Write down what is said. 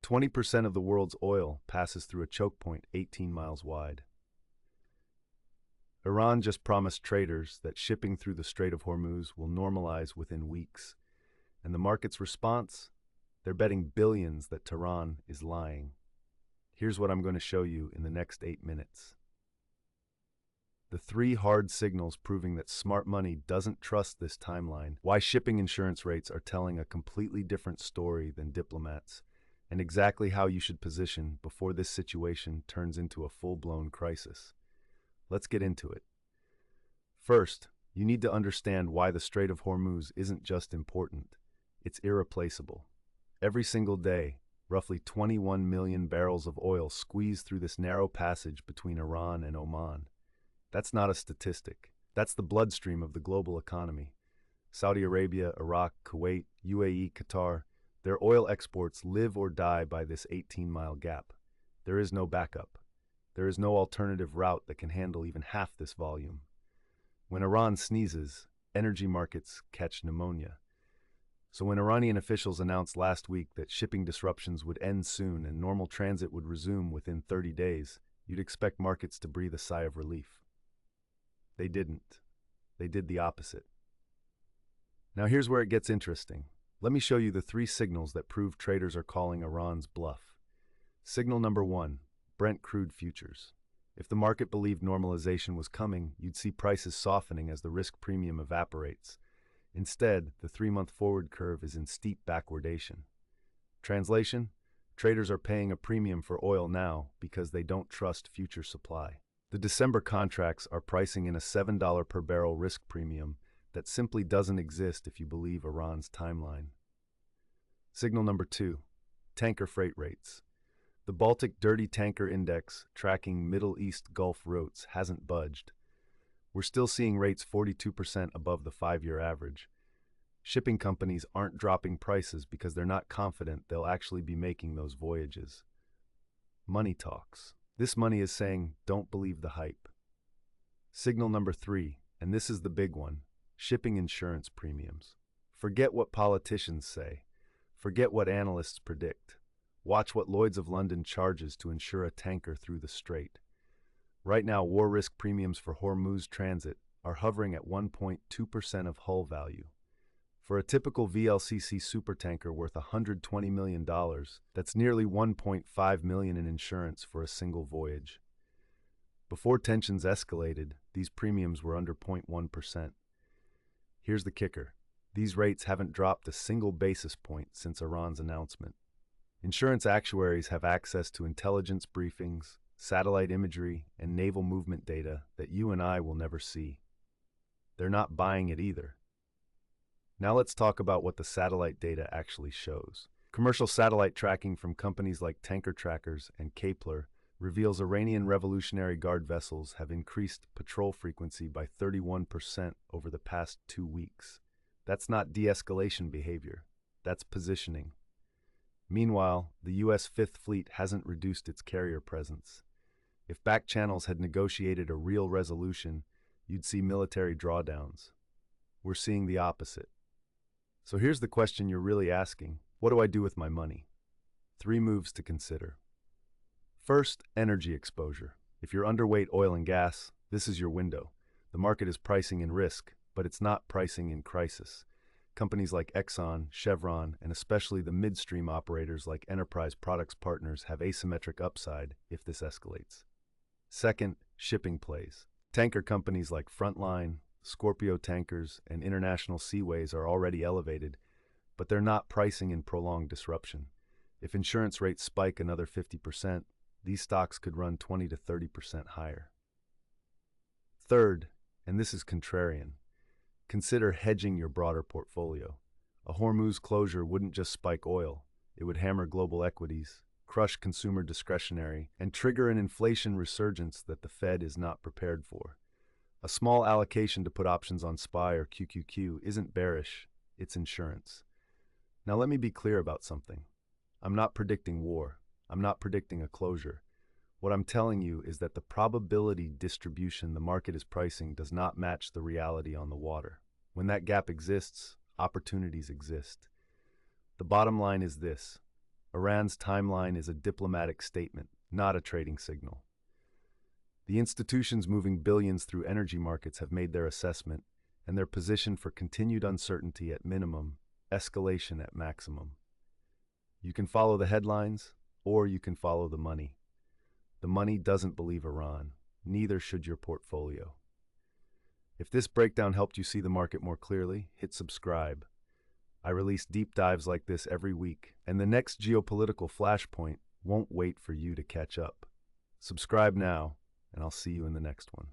20% of the world's oil passes through a choke point 18 miles wide. Iran just promised traders that shipping through the Strait of Hormuz will normalize within weeks. And the market's response? They're betting billions that Tehran is lying. Here's what I'm going to show you in the next 8 minutes. The 3 hard signals proving that smart money doesn't trust this timeline, why shipping insurance rates are telling a completely different story than diplomats, and exactly how you should position before this situation turns into a full-blown crisis. Let's get into it. First, you need to understand why the Strait of Hormuz isn't just important, it's irreplaceable. Every single day, roughly 21 million barrels of oil squeeze through this narrow passage between Iran and Oman. That's not a statistic. That's the bloodstream of the global economy. Saudi Arabia, Iraq, Kuwait, UAE, Qatar, their oil exports live or die by this 18-mile gap. There is no backup. There is no alternative route that can handle even half this volume. When Iran sneezes, energy markets catch pneumonia. So when Iranian officials announced last week that shipping disruptions would end soon and normal transit would resume within 30 days, you'd expect markets to breathe a sigh of relief. They didn't. They did the opposite. Now here's where it gets interesting. Let me show you the 3 signals that prove traders are calling Iran's bluff. Signal number 1, Brent crude futures. If the market believed normalization was coming, you'd see prices softening as the risk premium evaporates. Instead, the 3-month forward curve is in steep backwardation. Translation? Traders are paying a premium for oil now because they don't trust future supply. The December contracts are pricing in a $7 per barrel risk premium that simply doesn't exist if you believe Iran's timeline. Signal number 2, tanker freight rates. The Baltic Dirty Tanker Index, tracking Middle East Gulf routes, hasn't budged. We're still seeing rates 42% above the 5-year average. Shipping companies aren't dropping prices because they're not confident they'll actually be making those voyages. Money talks. This money is saying, don't believe the hype. Signal number 3, and this is the big one, shipping insurance premiums. Forget what politicians say. Forget what analysts predict. Watch what Lloyd's of London charges to insure a tanker through the strait. Right now, war risk premiums for Hormuz transit are hovering at 1.2% of hull value. For a typical VLCC supertanker worth $120 million, that's nearly $1.5 million in insurance for a single voyage. Before tensions escalated, these premiums were under 0.1%. Here's the kicker. These rates haven't dropped a single basis point since Iran's announcement. Insurance actuaries have access to intelligence briefings, satellite imagery, and naval movement data that you and I will never see. They're not buying it either. Now let's talk about what the satellite data actually shows. Commercial satellite tracking from companies like Tanker Trackers and Kepler reveals Iranian Revolutionary Guard vessels have increased patrol frequency by 31% over the past 2 weeks. That's not de-escalation behavior. That's positioning. Meanwhile, the U.S. Fifth Fleet hasn't reduced its carrier presence. If back channels had negotiated a real resolution, you'd see military drawdowns. We're seeing the opposite. So here's the question you're really asking. What do I do with my money? 3 moves to consider. First, energy exposure. If you're underweight oil and gas, this is your window. The market is pricing in risk, but it's not pricing in crisis. Companies like Exxon, Chevron, and especially the midstream operators like Enterprise Products Partners have asymmetric upside if this escalates. Second, shipping plays. Tanker companies like Frontline, Scorpio Tankers, and International Seaways are already elevated, but they're not pricing in prolonged disruption. If insurance rates spike another 50%, these stocks could run 20 to 30% higher. Third, and this is contrarian, consider hedging your broader portfolio. A Hormuz closure wouldn't just spike oil, it would hammer global equities, crush consumer discretionary, and trigger an inflation resurgence that the Fed is not prepared for. A small allocation to put options on SPY or QQQ isn't bearish, it's insurance. Now let me be clear about something. I'm not predicting war. I'm not predicting a closure. What I'm telling you is that the probability distribution the market is pricing does not match the reality on the water. When that gap exists, opportunities exist. The bottom line is this. Iran's timeline is a diplomatic statement, not a trading signal. The institutions moving billions through energy markets have made their assessment, and they're positioned for continued uncertainty at minimum, escalation at maximum. You can follow the headlines, or you can follow the money. The money doesn't believe Iran. Neither should your portfolio. If this breakdown helped you see the market more clearly, hit subscribe. I release deep dives like this every week, and the next geopolitical flashpoint won't wait for you to catch up. Subscribe now, and I'll see you in the next one.